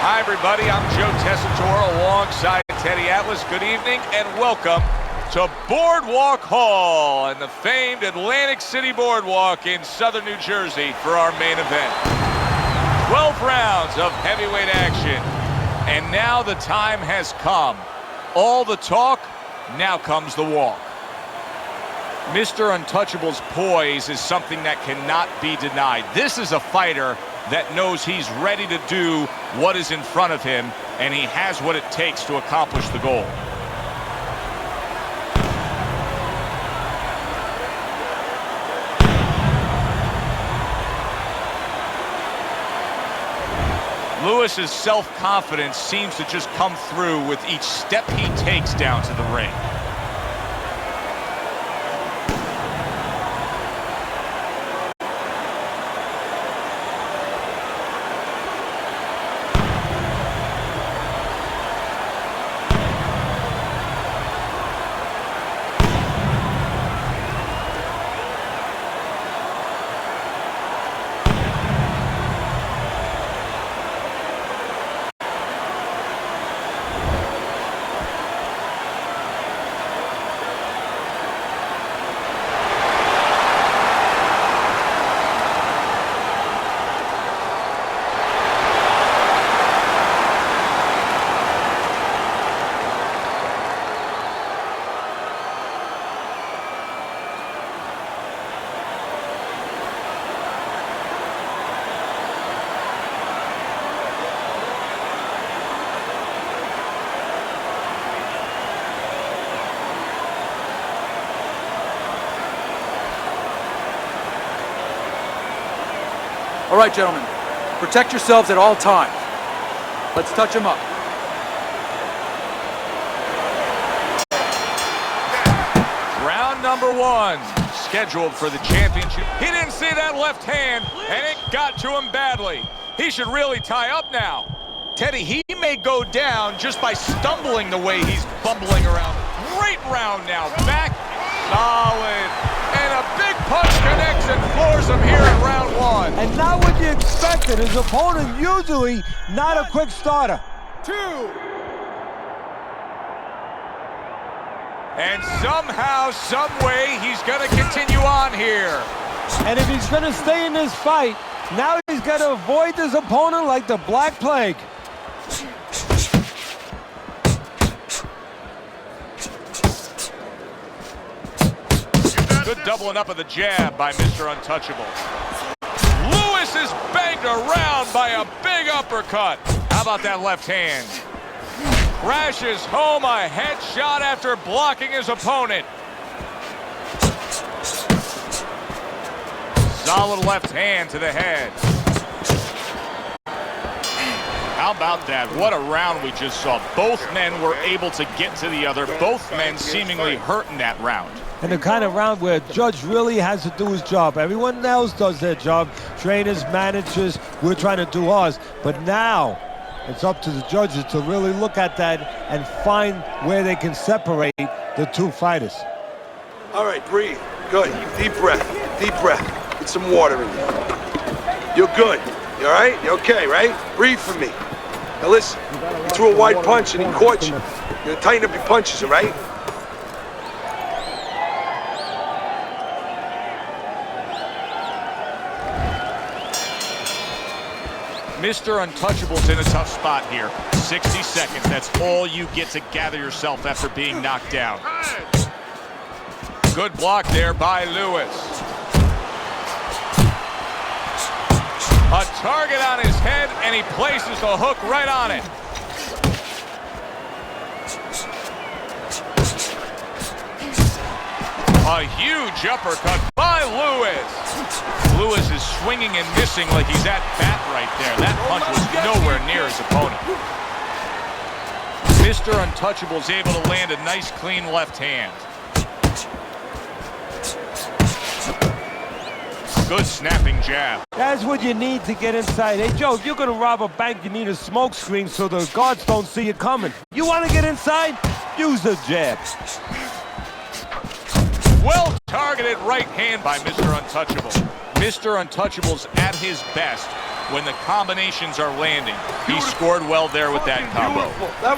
Hi, everybody. I'm Joe Tessitore alongside Teddy Atlas. Good evening and welcome to Boardwalk Hall and the famed Atlantic City Boardwalk in southern New Jersey for our main event. 12 rounds of heavyweight action. And now the time has come. All the talk, now comes the walk. Mr. Untouchable's poise is something that cannot be denied. This is a fighter that knows he's ready to do what is in front of him, and he has what it takes to accomplish the goal. Lewis's self-confidence seems to just come through with each step he takes down to the ring. All right, gentlemen, protect yourselves at all times. Let's touch him up. Round number one, scheduled for the championship. He didn't see that left hand, and it got to him badly. He should really tie up now. Teddy, he may go down just by stumbling the way he's bumbling around. Great round now, back, solid. And a big punch connects and floors him here in round one. And not what you expected. His opponent usually not a quick starter. Two. And somehow, some way, he's going to continue on here. And if he's going to stay in this fight, now he's got to avoid his opponent like the Black Plague. Good doubling up of the jab by Mr. Untouchable. Louis is banged around by a big uppercut. How about that left hand? Crashes home a headshot after blocking his opponent. Solid left hand to the head. How about that? What a round we just saw. Both men were able to get to the other. Both men seemingly hurt in that round. And the kind of round where a judge really has to do his job. Everyone else does their job. Trainers, managers, we're trying to do ours. But now it's up to the judges to really look at that and find where they can separate the two fighters. All right, breathe. Good. Deep breath. Deep breath. Get some water in you. You're good. You all right? You okay, right? Breathe for me. Now listen, you threw a wide punch and he caught you. You're gonna tighten up your punches, all right? Mr. Untouchable's in a tough spot here. 60 seconds, that's all you get to gather yourself after being knocked down. Good block there by Louis. A target on his head, and he places the hook right on it. A huge uppercut by Louis. Louis is swinging and missing like he's at bat right there. That punch was nowhere near his opponent. Mr. Untouchable's able to land a nice, clean left hand. Good snapping jab. That's what you need to get inside. Hey, Joe, if you're going to rob a bank, you need a smoke screen so the guards don't see you coming. You want to get inside? Use the jab. Well-targeted right hand by Mr. Untouchable. Mr. Untouchable's at his best when the combinations are landing. He scored well there with that combo.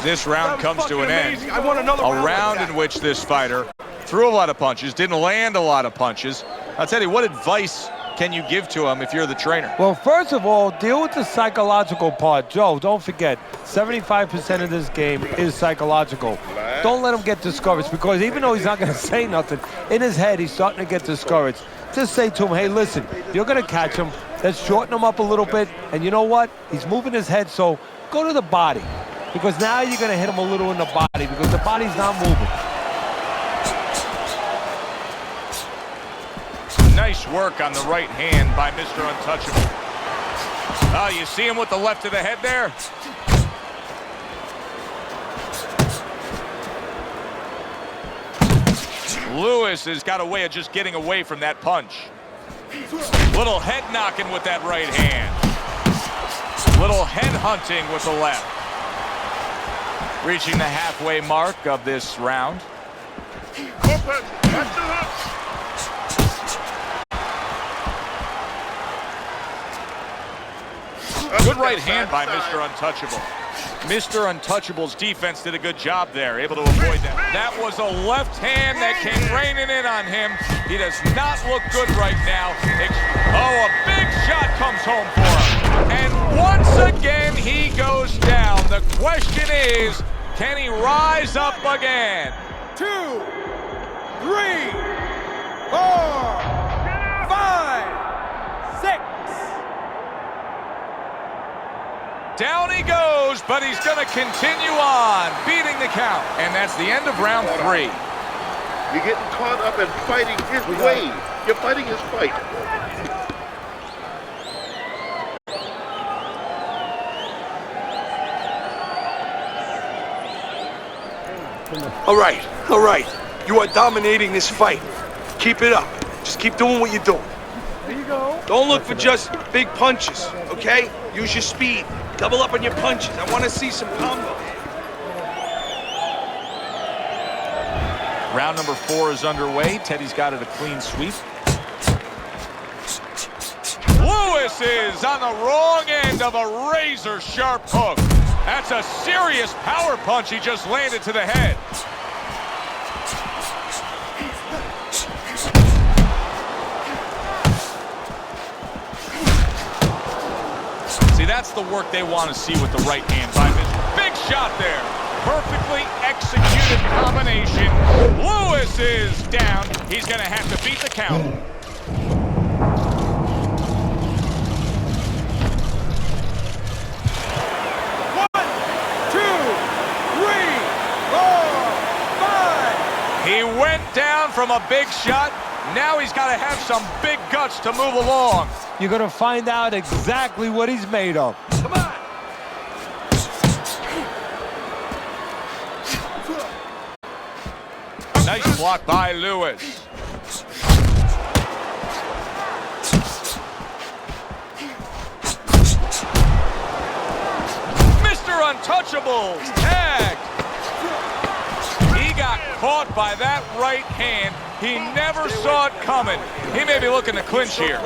This round comes to an end. I want another A round in which this fighter threw a lot of punches, didn't land a lot of punches. I'll tell you, what advice can you give to him if you're the trainer? Well, first of all, deal with the psychological part. Joe, don't forget, 75% of this game is psychological. Don't let him get discouraged, because even though he's not going to say nothing, in his head, he's starting to get discouraged. Just say to him, hey, listen, you're going to catch him. Let's shorten him up a little bit. And you know what? He's moving his head, so go to the body, because now you're going to hit him a little in the body, because the body's not moving. Nice work on the right hand by Mr. Untouchable. Oh, you see him with the left of the head there? Louis has got a way of just getting away from that punch. Little head knocking with that right hand. Little head hunting with the left. Reaching the halfway mark of this round. Good right hand by Mr. Untouchable. Mr. Untouchable's defense did a good job there, able to avoid that. That was a left hand that came raining in on him. He does not look good right now. Oh, a big shot comes home for him. And once again, he goes down. The question is, can he rise up again? 2, 3, 4, 5, 6. Down he goes, but he's going to continue on, beating the count. And that's the end of round 3. You're getting caught up in fighting his way. You're fighting his fight. All right. You are dominating this fight. Keep it up. Just keep doing what you're doing. There you go. Don't look for just big punches, okay? Use your speed. Double up on your punches. I want to see some combos. Round number 4 is underway. Teddy's got it a clean sweep. Louis is on the wrong end of a razor-sharp hook. That's a serious power punch he just landed to the head. See, that's the work they want to see with the right hand by Mr. Big shot there. Perfectly executed combination. Louis is down. He's going to have to beat the count. 1, 2, 3, 4, 5. He went down from a big shot. Now he's got to have some big guts to move along. You're going to find out exactly what he's made of. Come on. Nice block by Louis. Mr. Untouchable tagged. He got caught by that right hand. He never saw it coming. He may be looking to clinch here.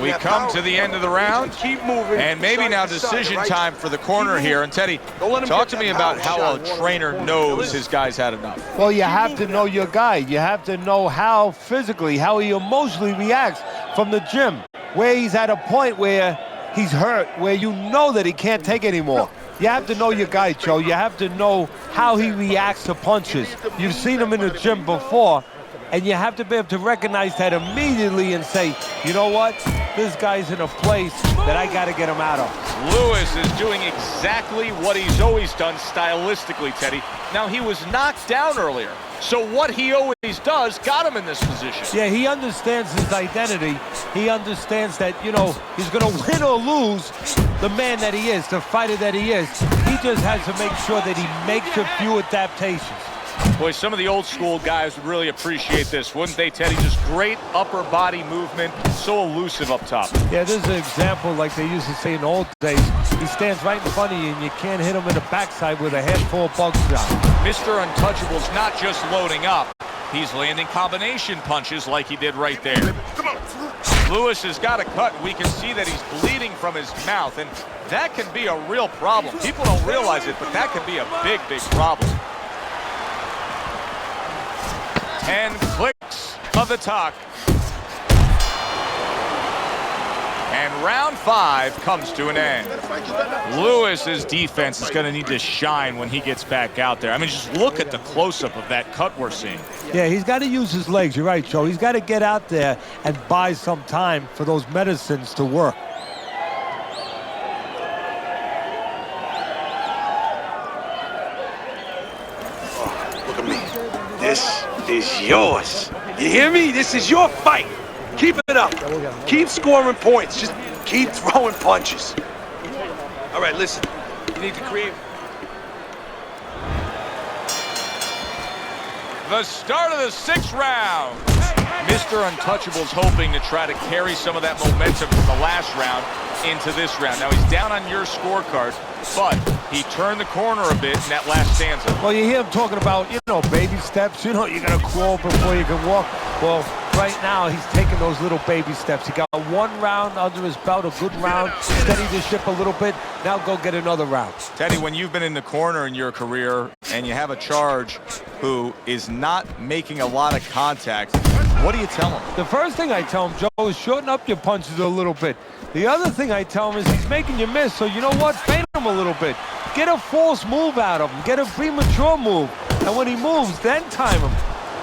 We come to the end of the round, Keep moving. and maybe now decision time for the corner here. And Teddy, talk to me about how a trainer knows his guy's had enough. Well, you have to know your guy. You have to know how physically, how he emotionally reacts from the gym, where he's at a point where he's hurt, where you know that he can't take anymore. You have to know your guy, Joe. You have to know how he reacts to punches. You've seen him in the gym before, and you have to be able to recognize that immediately and say, you know what? This guy's in a place that I got to get him out of. Louis is doing exactly what he's always done stylistically, Teddy. Now, he was knocked down earlier, so what he always does got him in this position. Yeah, he understands his identity. He understands that, you know, he's going to win or lose the man that he is, the fighter that he is. He just has to make sure that he makes a few adaptations. Boy, some of the old school guys would really appreciate this, wouldn't they, Teddy? Just great upper body movement, so elusive up top. Yeah, this is an example like they used to say in the old days. He stands right in front of you and you can't hit him in the backside with a handful of buckshot. Mr. Untouchable's not just loading up. He's landing combination punches like he did right there. Louis has got a cut. We can see that he's bleeding from his mouth, and that can be a real problem. People don't realize it, but that can be a big, big problem. 10 clicks of the talk. And round 5 comes to an end. Lewis's defense is going to need to shine when he gets back out there. I mean, just look at the close-up of that cut we're seeing. Yeah, he's got to use his legs. You're right, Joe. He's got to get out there and buy some time for those medicines to work. Oh, look at me. This is yours. You hear me? This is your fight. Keep it up. Keep scoring points. Just keep throwing punches. All right, listen. You need to create... The start of the 6th round. Mr. Untouchable's hoping to try to carry some of that momentum from the last round into this round. Now, he's down on your scorecard, but he turned the corner a bit in that last stanza. Well, you hear him talking about, you know, baby steps. You know, you got to crawl before you can walk. Well, right now, he's taking those little baby steps. He got 1 round under his belt, a good round, steady the ship a little bit. Now go get another round. Teddy, when you've been in the corner in your career and you have a charge who is not making a lot of contact, what do you tell him? The first thing I tell him, Joe, is shorten up your punches a little bit. The other thing I tell him is he's making you miss, so you know what? Feint him a little bit. Get a false move out of him. Get a premature move. And when he moves, then time him.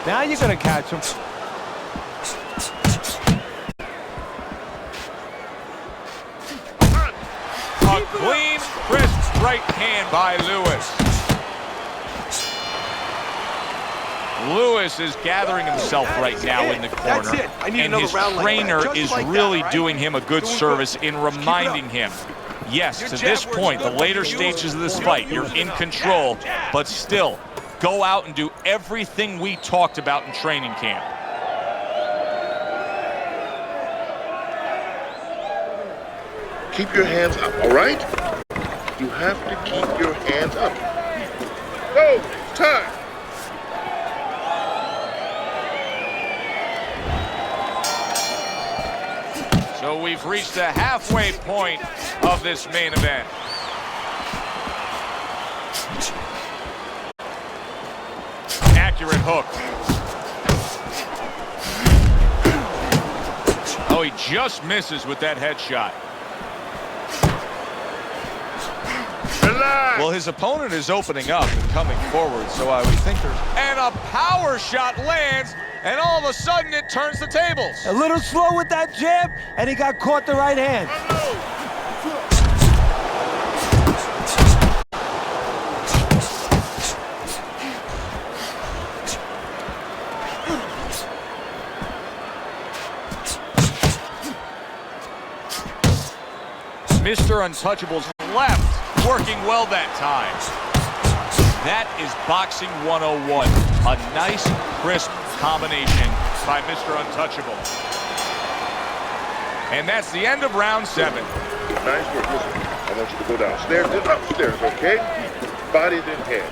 Now you're going to catch him. A clean, crisp right hand by Lewis. Lewis is gathering himself right now in the corner, and his trainer is really doing him a good service in reminding him, yes, to this point, the later stages of this fight, you're in control, but still, go out and do everything we talked about in training camp. Keep your hands up, all right? You have to keep your hands up. Go, time. So we've reached the halfway point of this main event. Accurate hook. Oh, he just misses with that headshot. Well, his opponent is opening up and coming forward, so we think there's... And a power shot lands, and all of a sudden it turns the tables. A little slow with that jab, and he got caught the right hand. Mr. Untouchable's left working well that time. That is boxing 101. A nice, crisp combination by Mr. Untouchable. And that's the end of round 7. Nice work. Listen, I want you to go downstairs and upstairs, okay? Body then head.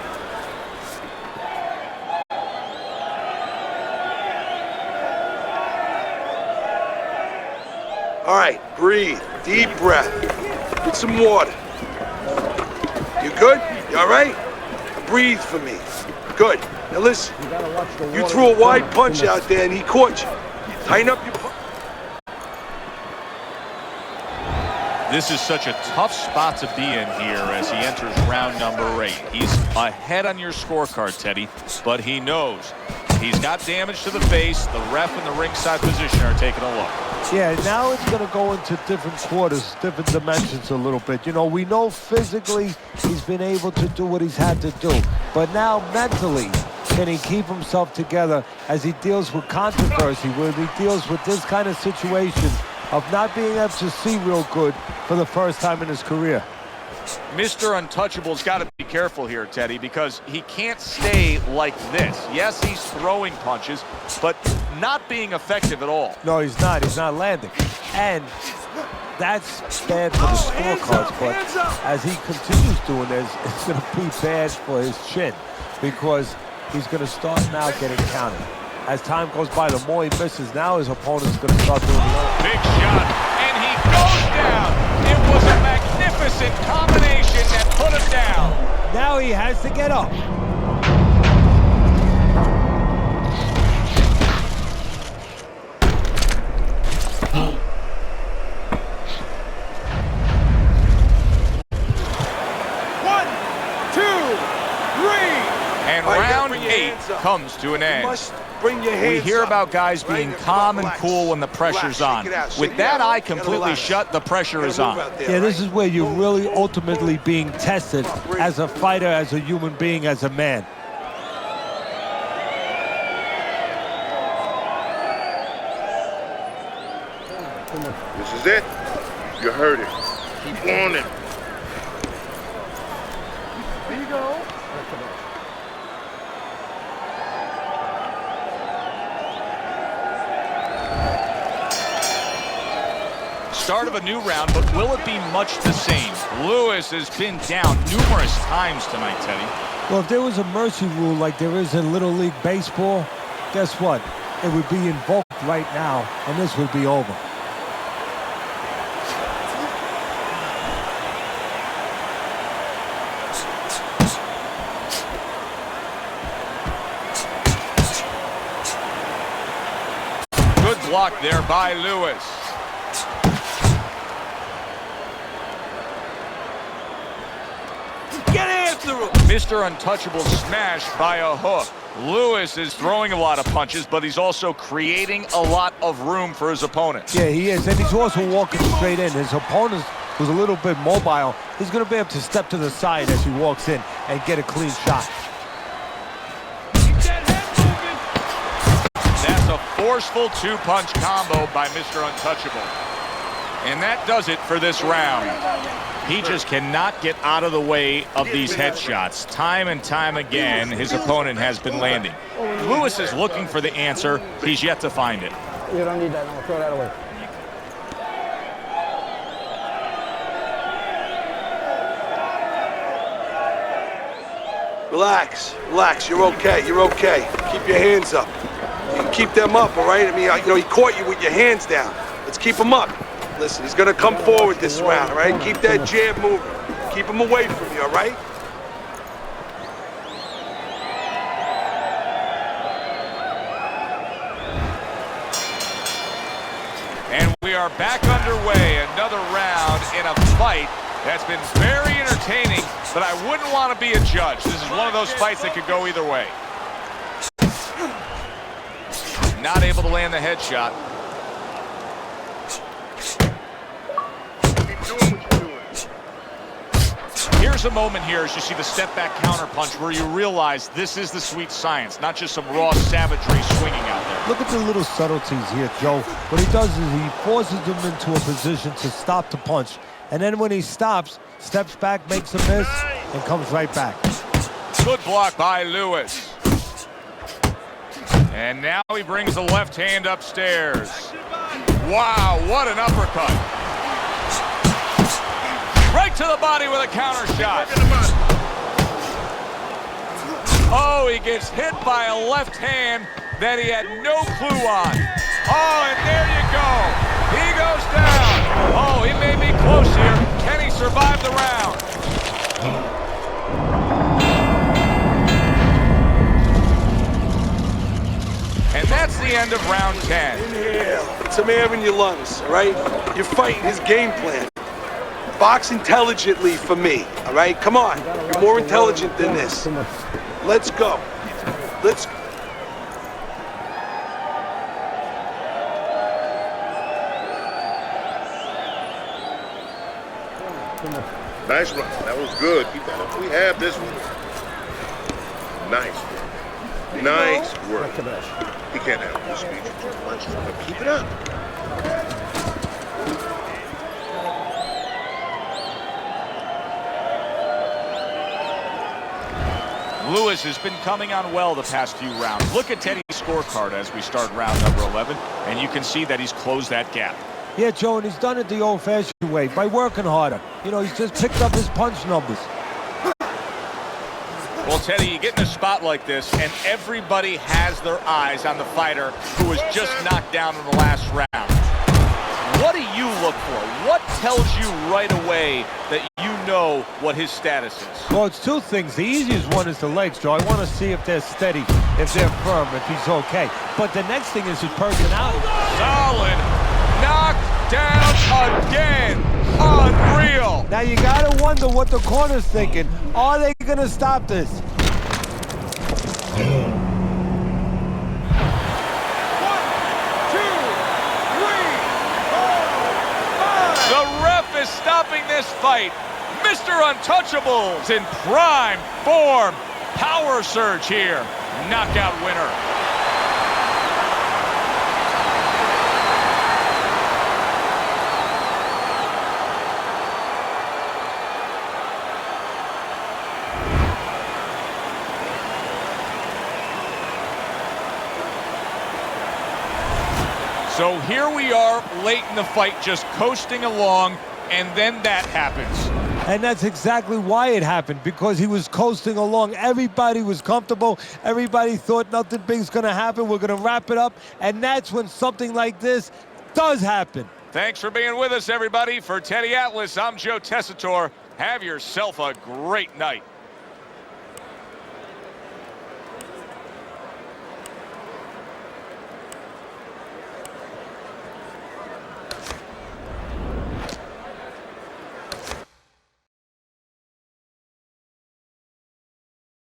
All right, breathe. Deep breath. Get some water. You good? You all right? Breathe for me. Good. Now listen. You threw a wide punch out there and he caught you. Tighten up your punch. This is such a tough spot to be in here as he enters round number 8. He's ahead on your scorecard, Teddy, but he knows he's got damage to the face. The ref and the ringside position are taking a look. Yeah, now it's going to go into different quarters, different dimensions a little bit. You know, we know physically he's been able to do what he's had to do. But now mentally, can he keep himself together as he deals with controversy, where he deals with this kind of situation of not being able to see real good for the first time in his career? Mr. Untouchable's got to be careful here, Teddy, because he can't stay like this. Yes, he's throwing punches, but not being effective at all. No, he's not. He's not landing. And that's bad for the scorecards, but as he continues doing this, it's going to be bad for his chin because he's going to start now getting counted. As time goes by, the more he misses, now his opponent's going to start doing the other. Big shot, and he goes down. It was a magnificent combination that put him down. Now he has to get up. And round 8 comes to an end. We hear about guys being calm and cool when the pressure's on. With that eye completely shut, the pressure is on. Yeah, this is where you're really ultimately being tested as a fighter, as a human being, as a man. This is it. You heard it. Keep on it. There you go. Start of a new round, but will it be much the same? Louis has been down numerous times tonight, Teddy. Well, if there was a mercy rule like there is in Little League Baseball, guess what? It would be invoked right now, and this would be over. Good block there by Louis. Get after him! Mr. Untouchable smashed by a hook. Louis is throwing a lot of punches, but he's also creating a lot of room for his opponent. Yeah, he is, and he's also walking straight in. His opponent, who's a little bit mobile, he's going to be able to step to the side as he walks in and get a clean shot. That's a forceful two-punch combo by Mr. Untouchable. And that does it for this round. He just cannot get out of the way of these headshots. Time and time again, his opponent has been landing. Louis is looking for the answer. He's yet to find it. You don't need that. No, throw that away. Relax, relax. You're okay. You're okay. Keep your hands up. You can keep them up, all right? I mean, you know, he caught you with your hands down. Let's keep him up. Listen, he's gonna come forward this round, all right? Keep that jab moving. Keep him away from you, all right? And we are back underway. Another round in a fight that's been very entertaining, but I wouldn't want to be a judge. This is one of those fights that could go either way. Not able to land the headshot. Here's a moment here as you see the step-back counter-punch where you realize this is the sweet science, not just some raw savagery swinging out there. Look at the little subtleties here, Joe. What he does is he forces them into a position to stop the punch. And then when he stops, steps back, makes a miss, and comes right back. Good block by Louis. And now he brings the left hand upstairs. Wow, what an uppercut. Right to the body with a counter shot. Oh, he gets hit by a left hand that he had no clue on. Oh, and there you go. He goes down. Oh, he may be close here. Can he survive the round? And that's the end of round 10. Inhale. Get some air in your lungs, all right? You're fighting his game plan. Box intelligently for me, all right? Come on. You're more intelligent than this. Let's go. Let's go. Nice run. That was good. Keep that up. We have this one. Nice work. Nice work. He can't handle the speed too much. But keep it up. Louis has been coming on well the past few rounds. Look at Teddy's scorecard as we start round number 11, and you can see that he's closed that gap. Yeah, Joe, and he's done it the old-fashioned way, by working harder. You know, he's just picked up his punch numbers. Well, Teddy, you get in a spot like this, and everybody has their eyes on the fighter who was just knocked down in the last round. What do you look for? What tells you right away that you know what his status is? Well, it's two things. The easiest one is the legs, Joe. I want to see if they're steady, if they're firm, if he's okay. But the next thing is his personality. Solid. Knocked down again. Unreal. Now you got to wonder what the corner's thinking. Are they going to stop this? The ref is stopping this fight. Mr. Untouchable's in prime form. Power surge here. Knockout winner. So here we are late in the fight, just coasting along, and then that happens. And that's exactly why it happened, because he was coasting along. Everybody was comfortable. Everybody thought nothing big's going to happen. We're going to wrap it up. And that's when something like this does happen. Thanks for being with us, everybody. For Teddy Atlas, I'm Joe Tessitore. Have yourself a great night.